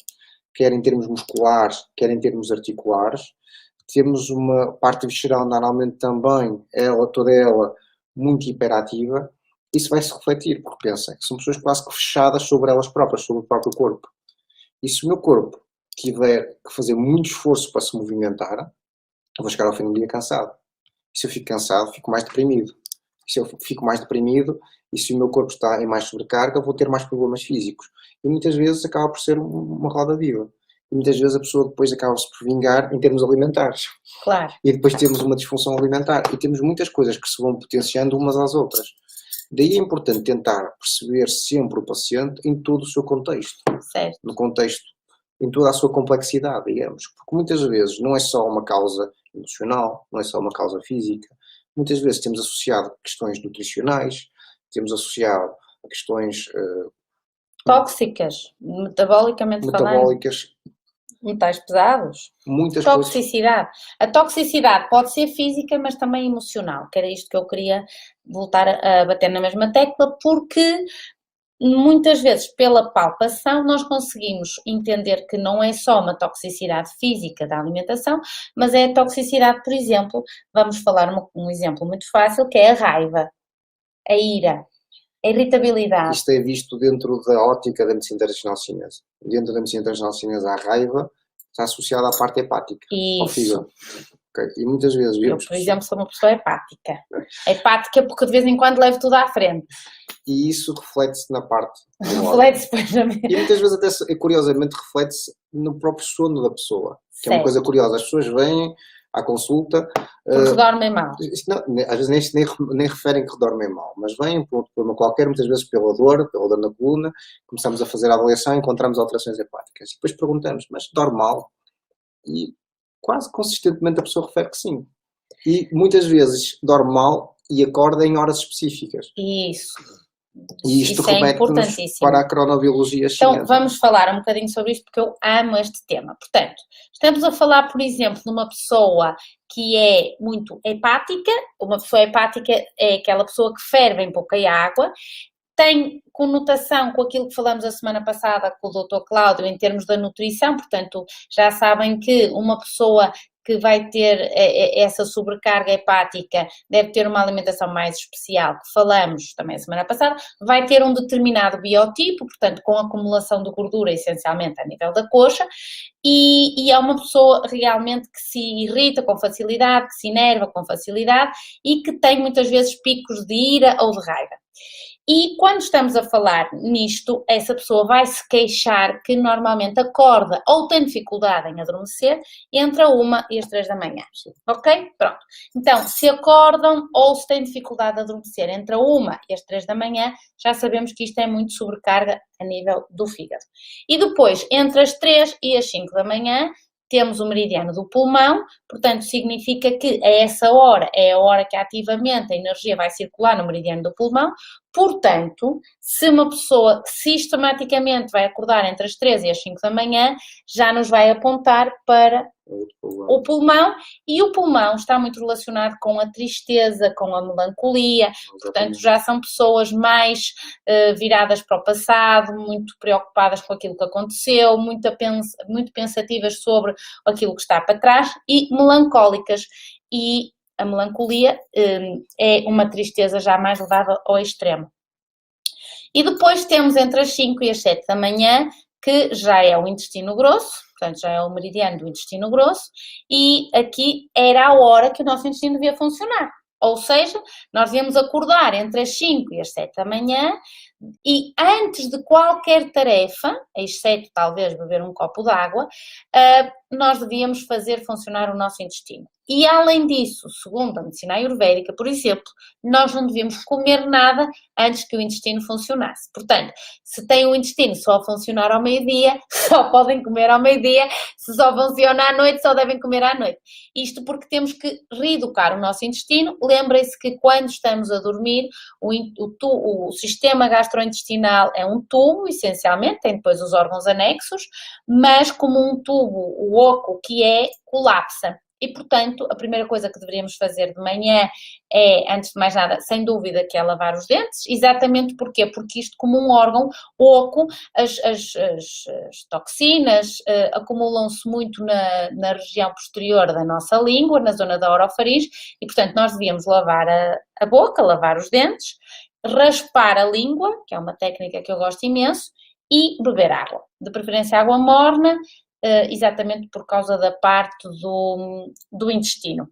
quer em termos musculares, quer em termos articulares. Temos uma parte visceral normalmente também, toda ela, muito hiperativa. Isso vai se refletir, porque pensem que são pessoas quase que fechadas sobre elas próprias, sobre o próprio corpo. E se o meu corpo tiver que fazer muito esforço para se movimentar, eu vou chegar ao fim do dia cansado. E se eu fico cansado, fico mais deprimido. E se eu fico mais deprimido, e se o meu corpo está em mais sobrecarga, vou ter mais problemas físicos. E muitas vezes acaba por ser uma roda viva. E muitas vezes a pessoa depois acaba-se por vingar em termos alimentares. Claro. E depois temos uma disfunção alimentar. E temos muitas coisas que se vão potenciando umas às outras. Daí é importante tentar perceber sempre o paciente em todo o seu contexto. Certo. No contexto, em toda a sua complexidade, digamos. Porque muitas vezes não é só uma causa emocional, não é só uma causa física. Muitas vezes temos associado questões nutricionais, temos associado a questões Tóxicas, metabolicamente falando. Metais pesados. Muitas toxicidade. A toxicidade pode ser física, mas também emocional, que era isto que eu queria voltar a bater na mesma tecla, porque muitas vezes pela palpação nós conseguimos entender que não é só uma toxicidade física da alimentação, mas é a toxicidade, por exemplo, vamos falar um exemplo muito fácil, que é a raiva, a ira, a irritabilidade. Isto é visto dentro da ótica da medicina tradicional chinesa. Dentro da medicina tradicional chinesa, a raiva está associada à parte hepática, ao fígado. Okay? E muitas vezes eu, por exemplo, sou uma pessoa hepática. Hepática porque de vez em quando levo tudo à frente. E isso reflete-se na parte. Reflete-se, pois, na minha. E muitas vezes até, curiosamente, reflete-se no próprio sono da pessoa. Que é uma coisa curiosa. As pessoas vêm à consulta... Porque dormem mal. Não, às vezes nem referem que dormem mal, mas vêm por um problema qualquer, muitas vezes pela dor na coluna, começamos a fazer a avaliação e encontramos alterações hepáticas. E depois perguntamos, mas dorme mal? E quase consistentemente a pessoa refere que sim. E muitas vezes dorme mal e acorda em horas específicas. Isso. E isto remete-nos para a cronobiologia chinesa. Então, vamos falar um bocadinho sobre isto, porque eu amo este tema. Portanto, estamos a falar, por exemplo, de uma pessoa que é muito hepática. Uma pessoa hepática é aquela pessoa que ferve em pouca água, tem conotação com aquilo que falamos a semana passada com o Dr. Cláudio em termos da nutrição, portanto, já sabem que uma pessoa que vai ter essa sobrecarga hepática deve ter uma alimentação mais especial, que falamos também a semana passada, vai ter um determinado biotipo, portanto, com acumulação de gordura essencialmente a nível da coxa, e é uma pessoa realmente que se irrita com facilidade, que se enerva com facilidade e que tem muitas vezes picos de ira ou de raiva. E quando estamos a falar nisto, essa pessoa vai se queixar que normalmente acorda ou tem dificuldade em adormecer entre a 1 e as 3 da manhã. Ok? Pronto. Então, se acordam ou se têm dificuldade de adormecer entre a 1 e as 3 da manhã, já sabemos que isto é muito sobrecarga a nível do fígado. E depois, entre as 3 e as 5 da manhã, temos o meridiano do pulmão, portanto significa que a essa hora é a hora que ativamente a energia vai circular no meridiano do pulmão, portanto, se uma pessoa sistematicamente vai acordar entre as 3 e as 5 da manhã, já nos vai apontar para o pulmão, e o pulmão está muito relacionado com a tristeza, com a melancolia, portanto já são pessoas mais viradas para o passado, muito preocupadas com aquilo que aconteceu, muito pensativas sobre aquilo que está para trás e melancólicas, e a melancolia é uma tristeza já mais levada ao extremo. E depois temos entre as 5 e as 7 da manhã, que já é o intestino grosso, portanto já é o meridiano do intestino grosso, e aqui era a hora que o nosso intestino devia funcionar. Ou seja, nós devíamos acordar entre as 5 e as 7 da manhã e antes de qualquer tarefa, exceto talvez beber um copo de água, nós devíamos fazer funcionar o nosso intestino. E além disso, segundo a medicina ayurvédica, por exemplo, nós não devíamos comer nada antes que o intestino funcionasse. Portanto, se tem o intestino só a funcionar ao meio-dia, só podem comer ao meio-dia, se só funciona à noite, só devem comer à noite. Isto porque temos que reeducar o nosso intestino. Lembrem-se que quando estamos a dormir, o sistema gastrointestinal é um tubo, essencialmente, tem depois os órgãos anexos, mas como um tubo, o oco que é, colapsa. E, portanto, a primeira coisa que deveríamos fazer de manhã é, antes de mais nada, sem dúvida, que é lavar os dentes. Exatamente porquê? Porque isto, como um órgão oco, as toxinas acumulam-se muito na região posterior da nossa língua, na zona da orofaringe, e, portanto, nós devíamos lavar a boca, lavar os dentes, raspar a língua, que é uma técnica que eu gosto imenso, e beber água. De preferência água morna, exatamente por causa da parte do intestino.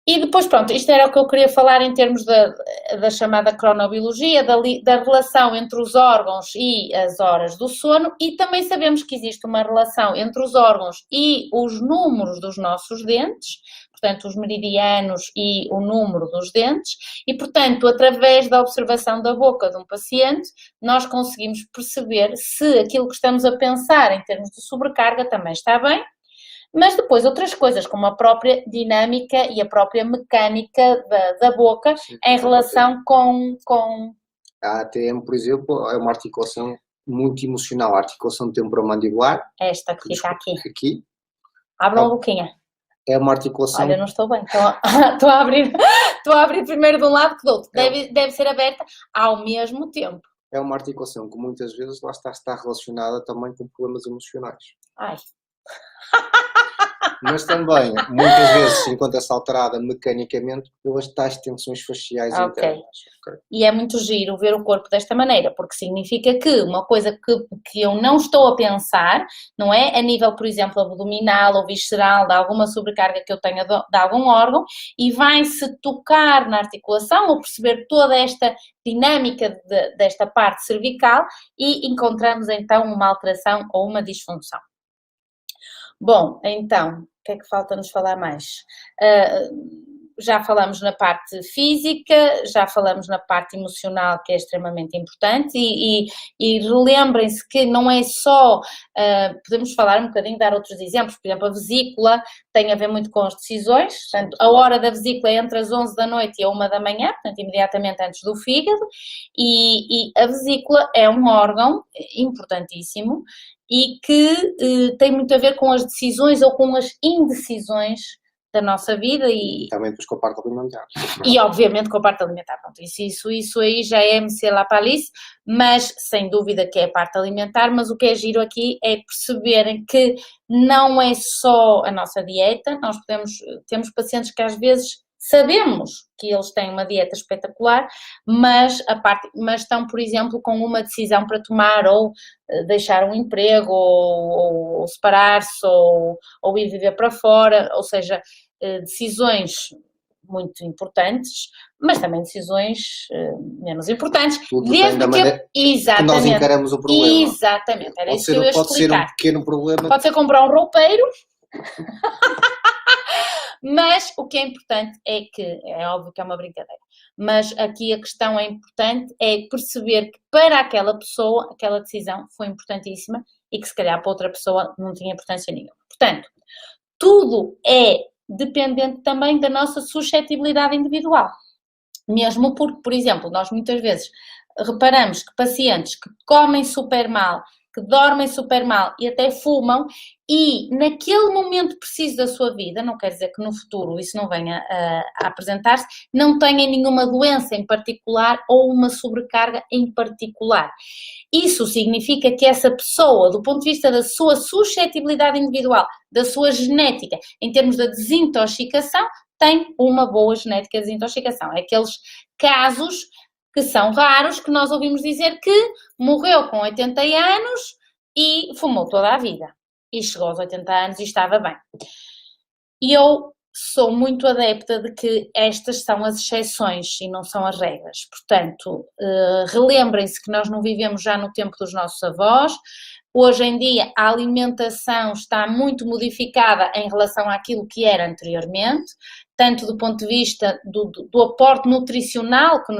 E depois, pronto, isto era o que eu queria falar em termos da chamada cronobiologia, da relação entre os órgãos e as horas do sono, e também sabemos que existe uma relação entre os órgãos e os números dos nossos dentes, portanto, os meridianos e o número dos dentes, e, portanto, através da observação da boca de um paciente, nós conseguimos perceber se aquilo que estamos a pensar em termos de sobrecarga também está bem, mas depois outras coisas, como a própria dinâmica e a própria mecânica da boca. Sim, em relação com... A ATM, por exemplo, é uma articulação muito emocional, a articulação temporomandibular. Esta que fica aqui. Aqui. Abra uma boquinha. É uma articulação... Olha, não estou bem, estou a abrir primeiro de um lado que do outro. Deve ser aberta ao mesmo tempo. É uma articulação que muitas vezes lá está relacionada também com problemas emocionais. Ai... Mas também, muitas vezes, encontra-se alterada mecanicamente pelas tais tensões faciais internas. Okay. E é muito giro ver o corpo desta maneira, porque significa que uma coisa que eu não estou a pensar, não é? A nível, por exemplo, abdominal ou visceral, de alguma sobrecarga que eu tenha de algum órgão, e vai-se tocar na articulação ou perceber toda esta dinâmica desta parte cervical e encontramos então uma alteração ou uma disfunção. Bom, então, o que é que falta-nos falar mais? Já falamos na parte física, já falamos na parte emocional, que é extremamente importante, e relembrem-se que não é só, podemos falar um bocadinho, dar outros exemplos, por exemplo, a vesícula tem a ver muito com as decisões, portanto, a hora da vesícula é entre as 11 da noite e a 1 da manhã, portanto, imediatamente antes do fígado, e a vesícula é um órgão importantíssimo, e que tem muito a ver com as decisões ou com as indecisões da nossa vida e... Também depois com a parte alimentar. E obviamente com a parte alimentar, pronto, isso aí já é MC La Palisse, mas sem dúvida que é a parte alimentar, mas o que é giro aqui é perceberem que não é só a nossa dieta, nós temos pacientes que às vezes sabemos que eles têm uma dieta espetacular, mas estão, por exemplo, com uma decisão para tomar, ou deixar um emprego, ou separar-se, ou ir viver para fora, ou seja, decisões muito importantes, mas também decisões menos importantes. Tudo desde da maneira que nós encaramos o problema. Exatamente, era isso que eu ia explicar. Pode ser um pequeno problema. Pode ser comprar um roupeiro. Mas o que é importante é que, é óbvio que é uma brincadeira, mas aqui a questão é importante, é perceber que para aquela pessoa, aquela decisão foi importantíssima e que se calhar para outra pessoa não tinha importância nenhuma. Portanto, tudo é dependente também da nossa suscetibilidade individual. Mesmo porque, por exemplo, nós muitas vezes reparamos que pacientes que comem super mal, que dormem super mal e até fumam, e naquele momento preciso da sua vida, não quer dizer que no futuro isso não venha a apresentar-se, não tenham nenhuma doença em particular ou uma sobrecarga em particular. Isso significa que essa pessoa, do ponto de vista da sua suscetibilidade individual, da sua genética, em termos da desintoxicação, tem uma boa genética de desintoxicação. É aqueles casos que são raros, que nós ouvimos dizer que morreu com 80 anos e fumou toda a vida. E chegou aos 80 anos e estava bem. E eu sou muito adepta de que estas são as exceções e não são as regras. Portanto, relembrem-se que nós não vivemos já no tempo dos nossos avós. Hoje em dia a alimentação está muito modificada em relação àquilo que era anteriormente, tanto do ponto de vista do aporte nutricional que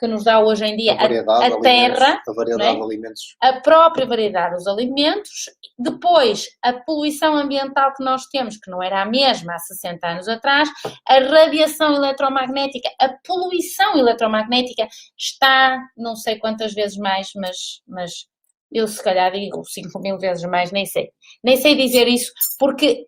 nos dá hoje em dia a terra, a variedade de alimentos, a própria variedade dos alimentos, depois a poluição ambiental que nós temos, que não era a mesma há 60 anos atrás, a radiação eletromagnética, a poluição eletromagnética está não sei quantas vezes mais, mas eu se calhar digo 5.000 vezes mais, nem sei dizer isso, porque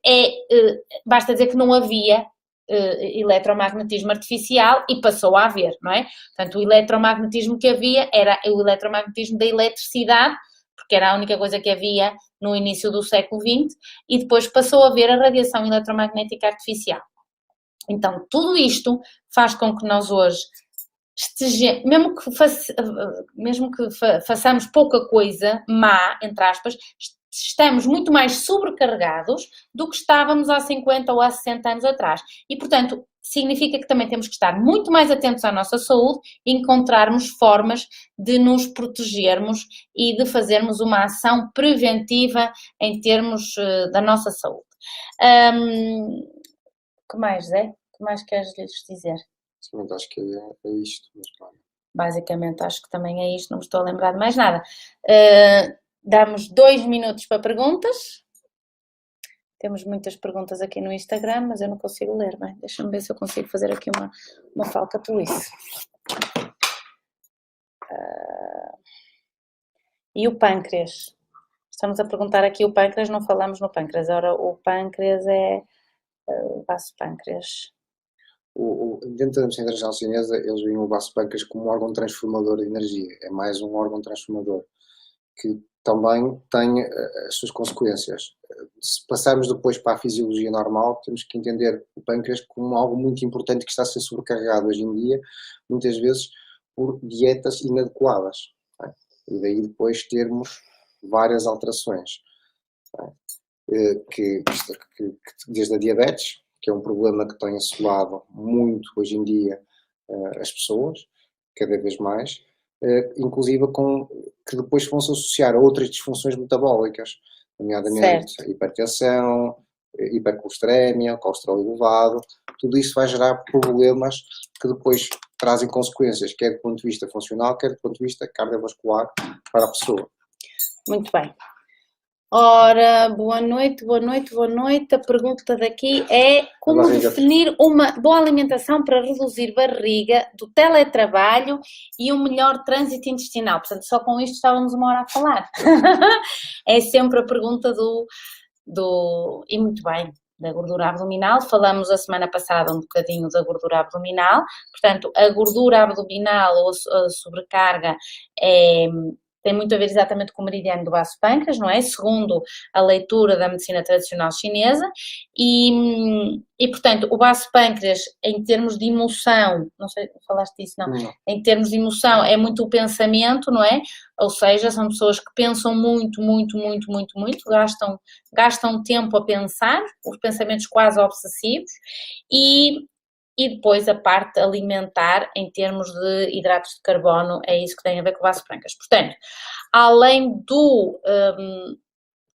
basta dizer que não havia eletromagnetismo artificial e passou a haver, não é? Portanto, o eletromagnetismo que havia era o eletromagnetismo da eletricidade, porque era a única coisa que havia no início do século XX, e depois passou a haver a radiação eletromagnética artificial. Então, tudo isto faz com que nós hoje mesmo que façamos pouca coisa má, entre aspas, estamos muito mais sobrecarregados do que estávamos há 50 ou há 60 anos atrás. E, portanto, significa que também temos que estar muito mais atentos à nossa saúde e encontrarmos formas de nos protegermos e de fazermos uma ação preventiva em termos da nossa saúde. O que mais, Zé? O que mais queres lhes dizer? Acho que é isto. Mas, claro. Basicamente, acho que também é isto, não me estou a lembrar de mais nada. Damos 2 minutos para perguntas. Temos muitas perguntas aqui no Instagram, mas eu não consigo ler, bem? Deixa-me ver se eu consigo fazer aqui uma falcatruíce. E o pâncreas? Estamos a perguntar aqui o pâncreas, não falamos no pâncreas. Ora, o pâncreas é o vaso pâncreas. Dentro da medicina tradicional chinesa, eles veem o vaso pâncreas como um órgão transformador de energia. É mais um órgão transformador que também tem as suas consequências. Se passarmos depois para a fisiologia normal, temos que entender o pâncreas como algo muito importante que está a ser sobrecarregado hoje em dia, muitas vezes por dietas inadequadas. Tá? E daí depois termos várias alterações. Tá? Que desde a diabetes, que é um problema que tem assolado muito hoje em dia as pessoas, cada vez mais, inclusive que depois vão-se associar a outras disfunções metabólicas, nomeadamente hipertensão, hipercolesterémia, colesterol elevado. Tudo isso vai gerar problemas que depois trazem consequências, quer do ponto de vista funcional, quer do ponto de vista cardiovascular para a pessoa. Muito bem. Ora, boa noite. A pergunta daqui é como definir uma boa alimentação para reduzir barriga, do teletrabalho e um melhor trânsito intestinal. Portanto, só com isto estávamos uma hora a falar. É sempre a pergunta e muito bem, da gordura abdominal. Falamos a semana passada um bocadinho da gordura abdominal. Portanto, a gordura abdominal ou a sobrecarga tem muito a ver exatamente com o meridiano do vaso pâncreas, não é? Segundo a leitura da medicina tradicional chinesa e portanto, o vaso pâncreas, em termos de emoção, não sei, falaste disso, não? Em termos de emoção, é muito o pensamento, não é? Ou seja, são pessoas que pensam muito, gastam tempo a pensar, os pensamentos quase obsessivos e depois a parte alimentar em termos de hidratos de carbono, é isso que tem a ver com o vaso pâncreas. Portanto, além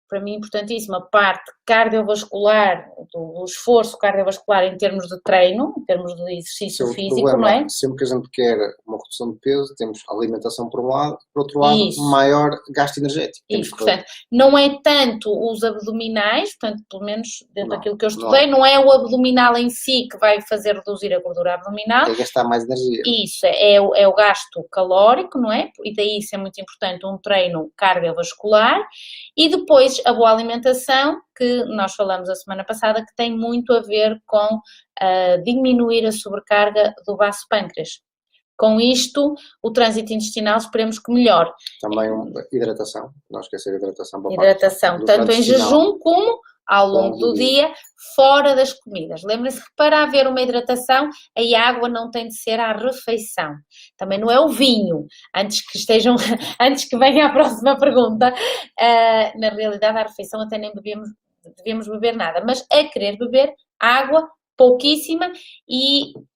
para mim importantíssimo, a parte cardiovascular, do esforço cardiovascular em termos de treino, em termos de exercício físico, problema, não é? Sempre que a gente quer uma redução de peso, temos a alimentação por um lado, por outro lado, maior gasto energético. Isso, portanto, não é tanto os abdominais, portanto, pelo menos dentro daquilo que eu estudei, não é o abdominal em si que vai fazer reduzir a gordura abdominal. É gastar mais energia. Isso, é o gasto calórico, não é? E daí isso é muito importante, um treino cardiovascular. E depois a boa alimentação, que nós falamos a semana passada, que tem muito a ver com diminuir a sobrecarga do vaso pâncreas. Com isto, o trânsito intestinal esperemos que melhore. Também hidratação, não esquecer a hidratação. Hidratação, tanto em jejum como ao longo do dia, fora das comidas. Lembrem-se que para haver uma hidratação, a água não tem de ser à refeição. Também não é o vinho. Antes que venha a próxima pergunta, na realidade à refeição até nem devíamos beber nada, mas a querer beber água, pouquíssima,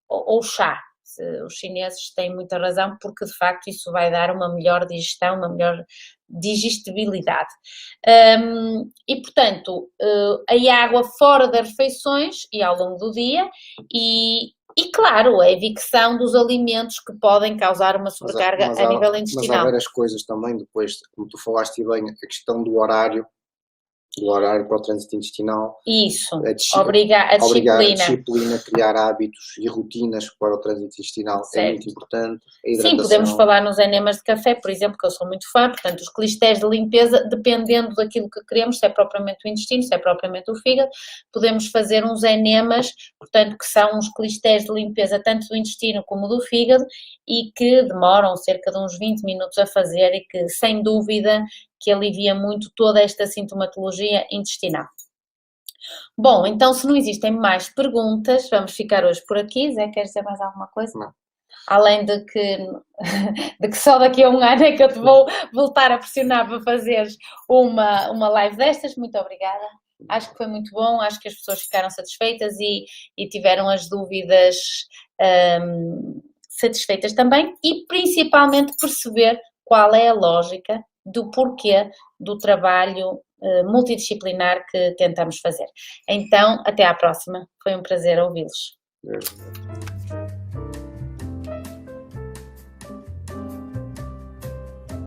ou chá. Os chineses têm muita razão, porque de facto isso vai dar uma melhor digestão, uma melhor digestibilidade. E portanto, a água fora das refeições e ao longo do dia, e claro, a evicção dos alimentos que podem causar uma sobrecarga a nível intestinal. Mas há várias coisas também, depois, como tu falaste bem, a questão do horário para o trânsito intestinal. Isso, obrigar a disciplina, criar hábitos e rotinas para o trânsito intestinal é muito importante. Sim, podemos falar nos enemas de café, por exemplo, que eu sou muito fã, portanto, os clistéricos de limpeza, dependendo daquilo que queremos, se é propriamente o intestino, se é propriamente o fígado, podemos fazer uns enemas, portanto, que são uns clistéricos de limpeza tanto do intestino como do fígado e que demoram cerca de uns 20 minutos a fazer e que, sem dúvida, que alivia muito toda esta sintomatologia intestinal. Bom, então se não existem mais perguntas, vamos ficar hoje por aqui. Zé, queres dizer mais alguma coisa? Não. Além de que só daqui a um ano é que eu te vou voltar a pressionar para fazeres uma live destas. Muito obrigada. Acho que foi muito bom, acho que as pessoas ficaram satisfeitas e tiveram as dúvidas satisfeitas também e principalmente perceber qual é a lógica do porquê do trabalho multidisciplinar que tentamos fazer. Então, até à próxima. Foi um prazer ouvi-los.